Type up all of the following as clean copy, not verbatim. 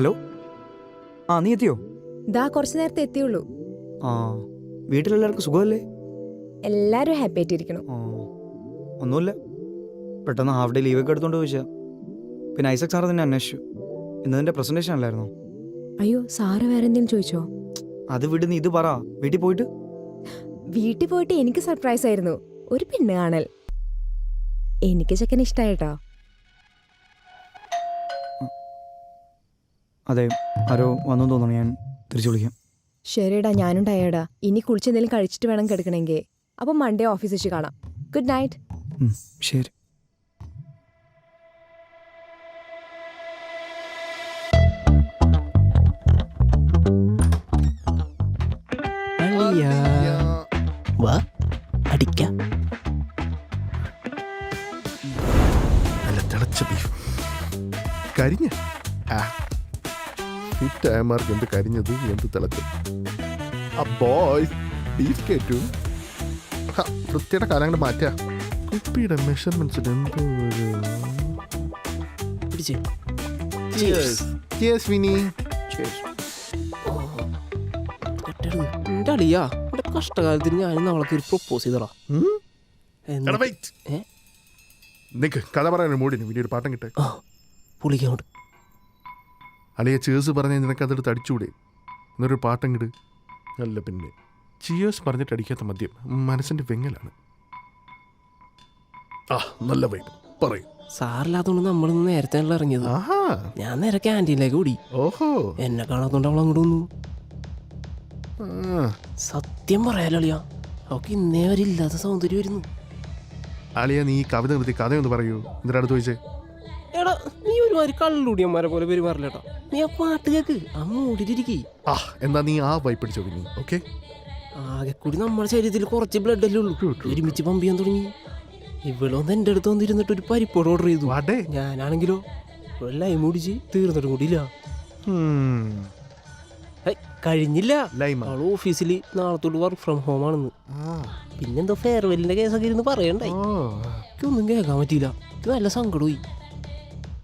Hello. ആ, നീ എത്തിയോ? ദാ കുറച്ചു നേരത്തെ എത്തിയുള്ളൂ. ആ, വീട്ടിലെല്ലാവർക്കും സുഖമല്ലേ? എല്ലാരും ഹാപ്പി ആയിട്ടിരിക്കണം. ആ, ഒന്നുമില്ല, പെട്ടെന്ന് ഹാഫ് ഡേ ലീവൊക്കെ എടുത്തോണ്ട് ചോദിച്ചാ. പിന്നെ ഐസക് സാറ് തന്നെ അന്വേഷിച്ചു. ഇന്നതിൻ്റെ പ്രസൻറ്റേഷൻ അല്ലായിരുന്നോ? അയ്യോ, സാറ് വേറെ എന്തെങ്കിലും ചോദിച്ചോ? അത് വിട്, നീ ഇത് പറ. വീട്ടിൽ പോയിട്ട് വീട്ടിൽ പോയിട്ട് എനിക്ക് സർപ്രൈസ് ആയിരുന്നു, ഒരു പെണ്ണ് കാണൽ. എനിക്ക് ചെക്കൻ ഇഷ്ടായിട്ടോ. അതെ, ആരോ വന്നു തോന്നുന്നു. ഞാൻ തിരിച്ചു വിളിക്കാം. ശരിടാ, ഞാനും ടയേർഡാ. ഇനി കുളിച്ചെന്തെങ്കിലും കഴിച്ചിട്ട് വേണം കിടക്കണമെങ്കിൽ. അപ്പം മൺഡേ ഓഫീസ് വെച്ച് കാണാം. Good night. ശരി. വാ അടിക്കാം. നല്ല തിളച്ച ബീഫ് കരിഞ്ഞ ഫിറ്റായമാർക്ക് എന്ത് കരിഞ്ഞത് എന്ത് തിളച്ചത്. ആ ബോയ്സ് ബീഫ് കേട്ടു. വൃത്തിയുടെ കാലം അങ്ങോട്ട് മാറ്റാ. കുപ്പിയുടെ മെഷർമെന്റ്സിൽ എന്തോ ഒരു വിനി. എന്റെ അളിയാ, എന്റെ കഷ്ടകാലത്തിന് ഞാൻ അവൾക്ക് ഒരു പ്രപ്പോസ് ചെയ്തടാ. നിക്ക് കഥ പറയാൻ മൂടിന് വലിയൊരു പാട്ടം കിട്ടെ. പുളിക്കോട് അളിയെ ചേഴ്സ് പറഞ്ഞ നിനക്കതെടുത്ത് അടിച്ചുകൂടെ? എന്നൊരു പാട്ടം കിട്. അല്ല പിന്നെ ചിയേഴ്സ് പറഞ്ഞിട്ട് അടിക്കാത്ത മദ്യം മനസ്സിന്റെ വെങ്ങലാണ്. ആ, നല്ല വൈബ് പറയും. സാറില്ലാത്തോണ്ട് നമ്മളിന്ന് നേരത്തെ ഇറങ്ങിയത്. ഞാൻ നേരെ ക്യാൻറ്റീനിലേക്ക് ഓടി. ഓഹോ, എന്നെ കാണാത്തോണ്ട് അവൾ അങ്ങോട്ട് വന്നു. സത്യം പറയാലോ അളിയാ, അവൾക്ക് ഇന്നേ വരെ ഇല്ലാത്ത സൗന്ദര്യം വരുന്നു. അളിയ, നീ കവിത നിർത്തി കഥയൊന്ന് പറയൂ. എന്തിനാ അടുത്ത് ചോദിച്ചേ? എടാ, നീ ഒരുമാതിരി കള്ളുടിയന്മാരെ പോലെ പെരുമാറില്ലേട്ടാ. നീ ആ പാട്ട് കേക്ക്, ആ മൂടിട്ടിരിക്കേ. എന്നാ നീ ആ വൈപ്പ് പിടിച്ചോ പിന്നെ. ഓക്കെ, ആകെ കൂടി നമ്മുടെ ശരീരത്തിൽ കുറച്ച് ബ്ലഡ് അല്ലേ ഉള്ളൂ. ഒരുമിച്ച് പമ്പ് ചെയ്യാൻ തുടങ്ങി. ഇവളൊന്ന് എൻ്റെ അടുത്ത് വന്നിരുന്നിട്ട് ഒരു പരിപ്പോട് ഓർഡർ ചെയ്തു. ഞാനാണെങ്കിലോ ലൈം കുടിച്ച് തീർന്നിട്ടും കൂടിയില്ല. കഴിഞ്ഞില്ല. അവള് ഓഫീസിൽ നാളത്തോട്ട് വർക്ക് ഫ്രം ഹോം ആണെന്ന്. പിന്നെന്തോ ഫെയർവെല്ലിന്റെ കേസൊക്കെ ഇരുന്ന് പറയണ്ടായി. ഒന്നും കേൾക്കാൻ പറ്റിയില്ല. നല്ല സങ്കടമായി.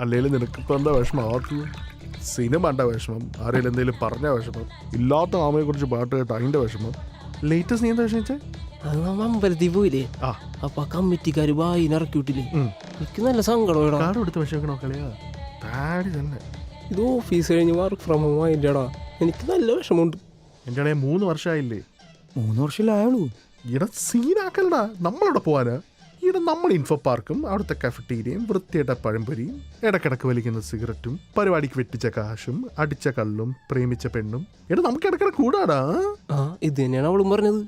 അല്ലേലും നിനക്കിപ്പോ എന്താ വിഷമം? ആർക്ക് സിനിമ കണ്ട വിഷമം, ആരെങ്കിലും എന്തെങ്കിലും പറഞ്ഞ വിഷമം, ഇല്ലാത്ത ആമയെ കുറിച്ച് പാട്ട് കേട്ട അതിന്റെ വിഷമം. ലേറ്റസ്റ്റ് നീ എന്താ വിഷമിച്ചേ? അത് നമ്മ അമ്പലത്തിൽ പോയില്ലേ, അപ്പൊ ആ കമ്മിറ്റിക്കാര് വായിന് ഇറക്കി വിട്ടില്ലേ. എനിക്ക് നല്ല സങ്കടം. കാർഡ് കൊടുത്ത് വിഷമിക്കണോ കളിയാ? താടി തന്നെ. ഇത് ഓഫീസ് കഴിഞ്ഞ് വർക്ക് ഫ്രം ഹോം ആയില്ലേടാ. എനിക്ക് നല്ല വിഷമമുണ്ട്. എൻ്റെ ഇടയെ 3 വർഷമായില്ലേ? 3 വർഷമല്ലേ ആയുള്ളൂ. ഇവിടെ സീനാക്കലടാ. നമ്മളിവിടെ പോവാനാ? ഇവിടെ നമ്മൾ ഇൻഫോ പാർക്കും അവിടുത്തെ കഫറ്റീരിയയും വൃത്തിയായിട്ട പഴംപൊരിയും ഇടക്കിടക്ക് വലിക്കുന്ന സിഗരറ്റും പരിപാടിക്ക് വെട്ടിച്ച കാശും അടിച്ച കള്ളും പ്രേമിച്ച പെണ്ണും. ഇവിടെ നമുക്ക് ഇടക്കിടക്ക് കൂടാടാ. ഇത് തന്നെയാണ് അവളും പറഞ്ഞത്.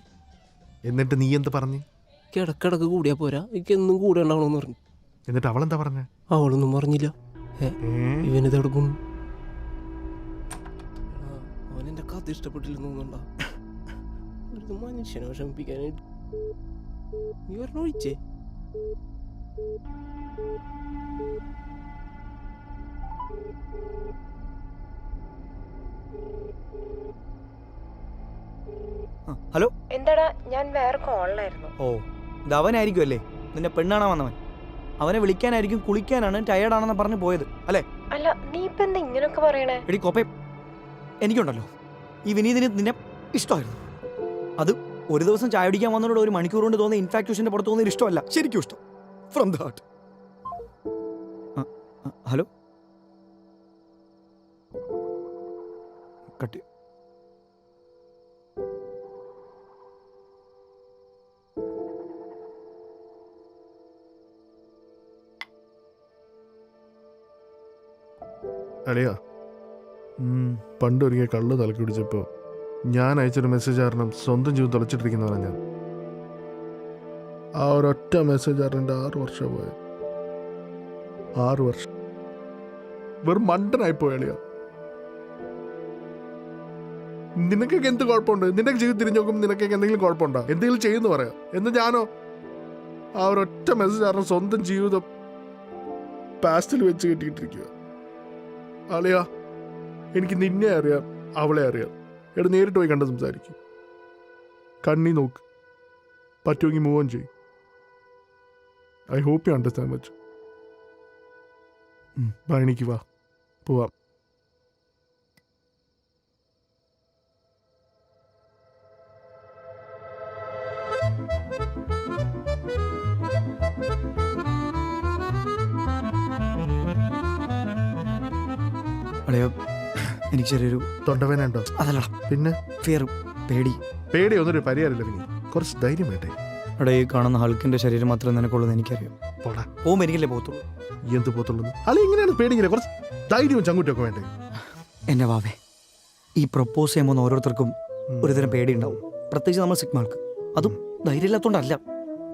എന്നിട്ട് നീ എന്ത് പറഞ്ഞു? കിടക്കിടക്ക് കൂടിയാ പോരാ, എനിക്ക് എന്നും കൂടെ ഉണ്ടാവണമെന്ന് പറഞ്ഞു. എന്നിട്ട് അവളെന്താ പറഞ്ഞ? അവളൊന്നും പറഞ്ഞില്ല. ഇവനിതെടുക്കും. അവനെന്റെ കഥ ഇഷ്ടപ്പെട്ടില്ലെന്ന് തോന്നുന്നുണ്ടാ. മനുഷ്യനെ വിഷമിപ്പിക്കാനായിട്ട് നീ ഒരെണ്ണം ഒഴിച്ചേ. ഹലോ. എന്താടാ, ഞാൻ വേറെ കോളിലായിരുന്നു. ഓ, ഇത് അവനായിരിക്കും അല്ലേ? നിന്നെ പെണ്ണാണാ വന്നവൻ. അവനെ വിളിക്കാനായിരിക്കും, കുളിക്കാനാണ്, ടയേർഡാണെന്ന് പറഞ്ഞു പോയത് അല്ലേ? അല്ല, നീ ഇപ്പൊ എന്താ ഇങ്ങനെയൊക്കെ പറയണേ? എടി കോപ്പേ, എനിക്കുണ്ടല്ലോ ഈ വിനീതിന് നിന്നെ ഇഷ്ടമായിരുന്നു. അത് ഒരു ദിവസം ചായ അടിക്കാൻ വന്നതോടെ 1 മണിക്കൂർ കൊണ്ട് തോന്നുന്ന ഇൻഫാക്ച്വേഷൻ്റെ പുറത്ത് തോന്നിയ ഇഷ്ടമല്ല, ശരിക്കും ഇഷ്ടം. From the heart. Hello. Cut. അളിയാ, പണ്ടൊരിക്കൽ കള്ള് തലക്ക് പിടിച്ചപ്പോ ഞാൻ അയച്ചൊരു മെസ്സേജ് കാരണം സ്വന്തം ജീവൻ തുളച്ചിട്ടിരിക്കുന്നവരാണ് ഞാൻ. ആ ഒരൊറ്റ മെസ്സേജ് കാരണം 6 വർഷം പോയ. 6 വർഷം വെറും മണ്ടനായിപ്പോയ അളിയാ. നിനക്കൊക്കെ എന്ത് കുഴപ്പമുണ്ട്? നിന്റെ ജീവിതം തിരിഞ്ഞു നോക്കുമ്പോൾ നിനക്കൊക്കെ എന്തെങ്കിലും കുഴപ്പമുണ്ടോ? എന്തെങ്കിലും ചെയ്യുന്നു പറയാം എന്ന് ഞാനോ? ആ ഒരൊറ്റ മെസ്സേജ് കാരണം സ്വന്തം ജീവിതം പാസ്റ്റിൽ വെച്ച് കെട്ടിയിട്ടിരിക്കുക. അളിയാ, എനിക്ക് നിന്നെ അറിയാം, അവളെ അറിയാം. എടാ, നേരിട്ട് പോയി കണ്ട് സംസാരിക്കും. കണ്ണി നോക്ക്. പറ്റുമെങ്കിൽ മൂവ് ഓൺ ചെയ്യും. I hope you understand much. എനിക്ക് വാ, പോവാം. അടയോ എനിക്ക് ചെറിയൊരു തൊണ്ടവേന ഉണ്ടോ? അതല്ലടാ, പിന്നെ ഫിയർ, പേടി. പേടിയൊന്നൊരു പരിഹാരമില്ല പിന്നെ. കുറച്ച് ധൈര്യം വേണ്ടേ? അവിടെ ഈ കാണുന്ന ഹൾക്കിന്റെ ശരീരം മാത്രമേ നിനക്കുള്ളൂ എനിക്കറിയാം. പോടാ. പോകുമ്പോൾ എനിക്കല്ലേ പോകത്തുള്ളൂ. എന്ത് പോത്തുള്ളൂ? അല്ല ഇങ്ങനെയാണ് പേടിയില്ല, കുറച്ച് ധൈര്യവും ചങ്കുറ്റൊക്കെ വേണ്ടേ? എൻ്റെ വാവേ, ഈ പ്രപ്പോസ് ചെയ്യുമ്പോൾ ഓരോരുത്തർക്കും ഒരുതരം പേടി ഉണ്ടാവും. പ്രത്യേകിച്ച് നമ്മൾ സിഗ്മാൾക്ക്. അതും ധൈര്യമില്ലാത്തതുകൊണ്ടല്ല.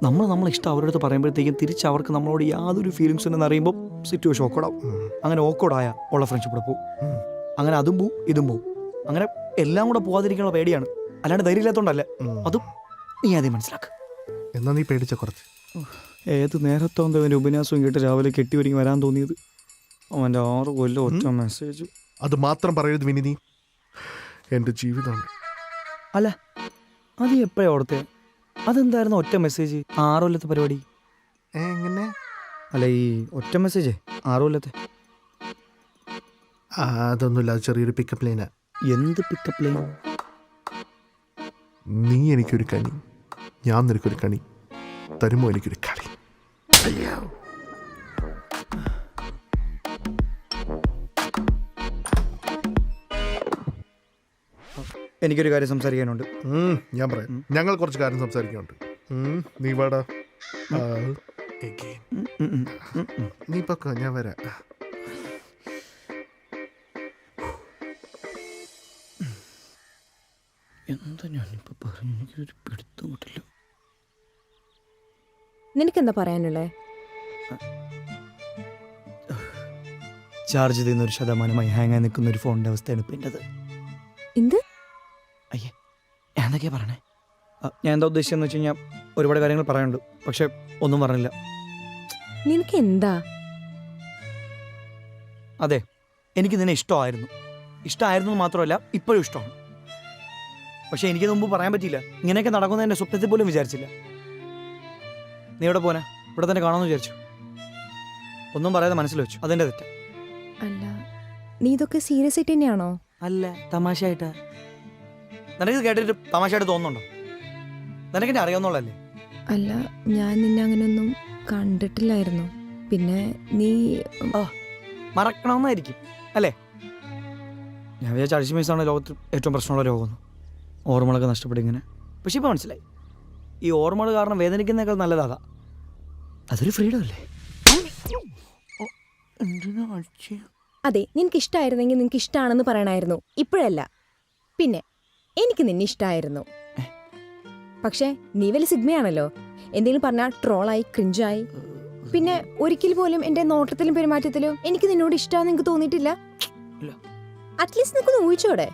നമ്മൾ ഇഷ്ടം അവരുടെ അടുത്ത് പറയുമ്പോഴത്തേക്കും തിരിച്ച് അവർക്ക് നമ്മളോട് യാതൊരു ഫീലിങ്സ് ഉണ്ടെന്ന് അറിയുമ്പോൾ സിറ്റുവേഷൻ ഓക്കോടാവും. അങ്ങനെ ഓക്കോടായ ഉള്ള ഫ്രണ്ട്ഷിപ്പ് പോവും. അങ്ങനെ അതും പോവും ഇതും പോവും. അങ്ങനെ എല്ലാം കൂടെ പോകാതിരിക്കാനുള്ള പേടിയാണ്, അല്ലാണ്ട് ധൈര്യമില്ലാത്തതുകൊണ്ടല്ല. അതും നീ ആദ്യം മനസ്സിലാക്കുക. എന്നാ നീ പേടിച്ച കുറച്ച്. ഏത് നേരത്തോന്ത അവൻ്റെ ഉപന്യാസവും കേട്ട് രാവിലെ കെട്ടി ഒരുങ്ങി വരാൻ തോന്നിയത്. അവൻ്റെ 6 കൊല്ലം ഒറ്റ മെസ്സേജ്. അത് മാത്രം പറയരുത് വിനി, നീ എൻ്റെ ജീവിതമാണ്. അല്ല, അത് എപ്പോഴാണ് ഓർത്തേ? അതെന്തായിരുന്നു ഒറ്റ മെസ്സേജ് 6 കൊല്ലത്തെ പരിപാടി? എങ്ങനെ? അല്ല, ഈ ഒറ്റ മെസ്സേജ് 6 കൊല്ലത്തെ. അതൊന്നുമില്ല, അത് ചെറിയൊരു പിക്കപ്പ് ലൈനാ. എന്ത് പിക്കപ്പ് ലൈൻ? നീ എനിക്കൊരു കനി, ഞാൻ നിനക്കൊരു കണി, തരുമോ എനിക്കൊരു കളി? എനിക്കൊരു കാര്യം സംസാരിക്കാനുണ്ട്. ഞാൻ പറയാം. ഞങ്ങൾ കുറച്ച് കാര്യം സംസാരിക്കാനുണ്ട്. നീ വാടാ. നീ പക്കോ, ഞാൻ വരാം. എന്താ ഞാനിപ്പോൾ പറഞ്ഞു? എനിക്കൊരു പിടുത്തം കിട്ടില്ല. നിനക്കെന്താ പറയാനുള്ളേ? ചാർജ് ചെയ്യുന്ന 1% ഹാങ് ആയി നിൽക്കുന്ന ഒരു ഫോണിൻ്റെ അവസ്ഥയാണ് ഇപ്പം എൻ്റെത്. എന്ത്? അയ്യേ, ഞാൻ എന്തൊക്കെയാ പറയണേ? ഞാൻ എന്താ ഉദ്ദേശിച്ചതെന്ന് വെച്ച് കഴിഞ്ഞാൽ ഒരുപാട് കാര്യങ്ങൾ പറയാനുണ്ട്, പക്ഷെ ഒന്നും പറഞ്ഞില്ല. നിനക്ക് എന്താ? അതെ, എനിക്ക് നിന്നെ ഇഷ്ടമായിരുന്നു മാത്രമല്ല ഇപ്പോഴും ഇഷ്ടമാണ്. പക്ഷെ എനിക്ക് മുമ്പ് പറയാൻ പറ്റിയില്ല. ഇങ്ങനെയൊക്കെ നടക്കുന്ന എൻ്റെ സ്വപ്നത്തിൽ പോലും വിചാരിച്ചില്ല. നീ ഇവിടെ പോനാ, ഇവിടെ തന്നെ കാണാമെന്ന് വിചാരിച്ചു. ഒന്നും പറയാതെ മനസ്സിൽ വെച്ചു. അതെൻ്റെ തെറ്റ. അല്ല, നീ ഇതൊക്കെ സീരിയസ് ആയിട്ട് തന്നെയാണോ? അല്ല, തമാശയായിട്ടാ. നിനക്ക് കേട്ടിട്ട് തമാശയായിട്ട് തോന്നുന്നുണ്ടോ? നിനക്കെന്നെ അറിയാവുന്നുള്ളല്ലേ? അല്ല, ഞാൻ നിന്നെ അങ്ങനെയൊന്നും കണ്ടിട്ടില്ലായിരുന്നു. പിന്നെ നീ മറക്കണമെന്നായിരിക്കും അല്ലേ? ഞാൻ വിചാരിച്ച അൾഷിമേഴ്സാണ് ലോകത്ത് ഏറ്റവും പ്രശ്നമുള്ള രോഗമെന്ന്. ഓർമ്മകളൊക്കെ നഷ്ടപ്പെടും ഇങ്ങനെ. പക്ഷെ ഇപ്പോൾ മനസ്സിലായി, ഈ ഓർമ്മകൾ കാരണം വേദനിക്കുന്നേക്കാൾ നല്ലതാ. അതൊരു ഫ്രീഡം അല്ലേ? അതെ, നിനക്ക് ഇഷ്ടമായിരുന്നെങ്കിൽ നിനക്ക് ഇഷ്ടമാണെന്ന് പറയണമായിരുന്നു. ഇപ്പോഴല്ല. പിന്നെ എനിക്ക് നിന്നെ ഇഷ്ടമായിരുന്നു. പക്ഷേ നീ വലിയ സിഗ്മയാണല്ലോ. എന്തെങ്കിലും പറഞ്ഞാൽ ട്രോളായി, ക്രിഞ്ചായി. പിന്നെ ഒരിക്കൽ പോലും എൻ്റെ നോട്ടത്തിലും പെരുമാറ്റത്തിലും എനിക്ക് നിന്നോട് ഇഷ്ടമാണെന്ന് എനിക്ക് തോന്നിയിട്ടില്ല. അറ്റ്ലീസ്റ്റ് നിനക്കൊന്ന് ഊഹിച്ചോടെ?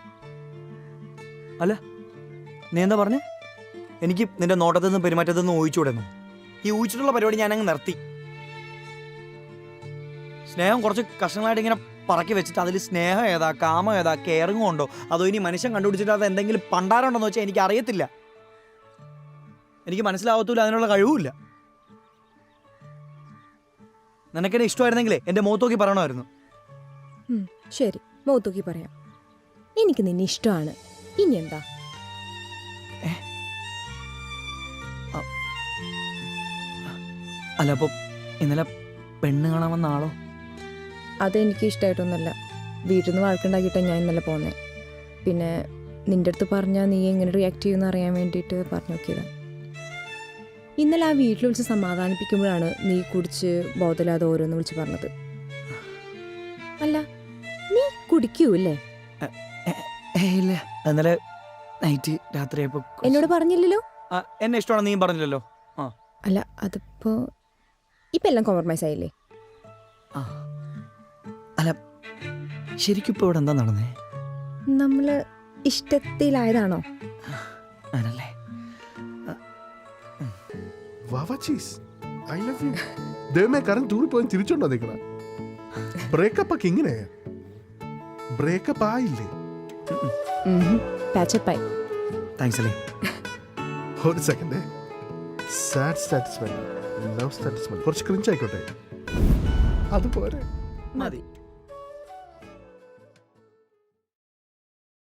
അല്ല, നീ എന്താ പറഞ്ഞേ? എനിക്ക് നിന്റെ നോട്ടത്തിൽ നിന്നും പെരുമാറ്റത്തിൽ നിന്നും ഊഹിച്ചുകൂടെന്നോ? ഈ ഊഹിച്ചിട്ടുള്ള പരിപാടി ഞാനങ്ങ് നിർത്തി. സ്നേഹം കുറച്ച് കഷ്ണങ്ങളായിട്ട് ഇങ്ങനെ പറക്കി വെച്ചിട്ട് അതിൽ സ്നേഹം ഏതാ, കാമം ഏതാ, കെയറിങ്ങും ഉണ്ടോ, അതോ ഇനി മനുഷ്യൻ കണ്ടുപിടിച്ചിട്ട് അത് എന്തെങ്കിലും പണ്ടാറുണ്ടോന്ന് വെച്ചാൽ എനിക്ക് അറിയത്തില്ല. എനിക്ക് മനസ്സിലാവത്തില്ല, അതിനുള്ള കഴിവുമില്ല. നിനക്കെന്നെ ഇഷ്ടമായിരുന്നെങ്കിലേ എൻ്റെ മുഖത്തോക്കി പറയണമായിരുന്നു. ശരി, മുഖത്തോക്കി പറയാം. എനിക്ക് നിന്നെ ഇഷ്ടമാണ്. ഇനി എന്താ? അല്ല, അപ്പോൾ ഇന്നലെ പെണ്ണ് കാണാൻ വന്ന ആളോ? അതെനിക്ക് ഇഷ്ടമായിട്ടൊന്നുമല്ല. വീട്ടിൽ നിന്ന് വഴക്കുണ്ടാക്കിയിട്ടാണ് ഞാൻ ഇന്നലെ പോകുന്നത്. പിന്നെ നിൻ്റെ അടുത്ത് പറഞ്ഞാൽ നീ എങ്ങനെ റിയാക്ട് ചെയ്യുമെന്ന് അറിയാൻ വേണ്ടിയിട്ട് പറഞ്ഞു നോക്കിയതാണ്. ഇന്നലെ ആ വീട്ടിൽ വിളിച്ച് സമാധാനിപ്പിക്കുമ്പോഴാണ് നീ കുടിച്ച് ബോധമില്ലാതെ ഓരോന്ന് വിളിച്ച് പറഞ്ഞത്. അല്ല, നീ കുടിക്കൂല്ലേ? ഇല്ല, ഇന്നലെ നൈറ്റ് രാത്രിയായപ്പോൾ എന്നോട് പറഞ്ഞില്ലല്ലോ. എന്നെ ഇഷ്ടമാണ് നീ പറഞ്ഞില്ലല്ലോ. അല്ല, അതിപ്പോ ഇപ്പം എല്ലാം കോംപ്രമൈസ് ആയില്ലേ? അല്ല, ശരിക്കും ഇപ്പോൾ ഇവിടെ എന്താ നടന്നേ? നമ്മൾ ഇഷ്ടത്തിലായതാണോ? ആണല്ലേ? I love you. ദൈവമേ, കാരണം ടൂറിൽ പോയി തിരിച്ചോണ്ടോ നിൽക്കണ? ബ്രേക്കപ്പ് ഒക്കെ ഇങ്ങനെയാ? ബ്രേക്കപ്പ് ആയില്ലേ? പാച്ചപ്പായി. താങ്ക്സ് അല്ലേ. ഒരു second. Sad satisfied, love satisfied. കുറച്ച് ക്രിഞ്ച് ആയിക്കോട്ടെ, അതുപോലെ മതി.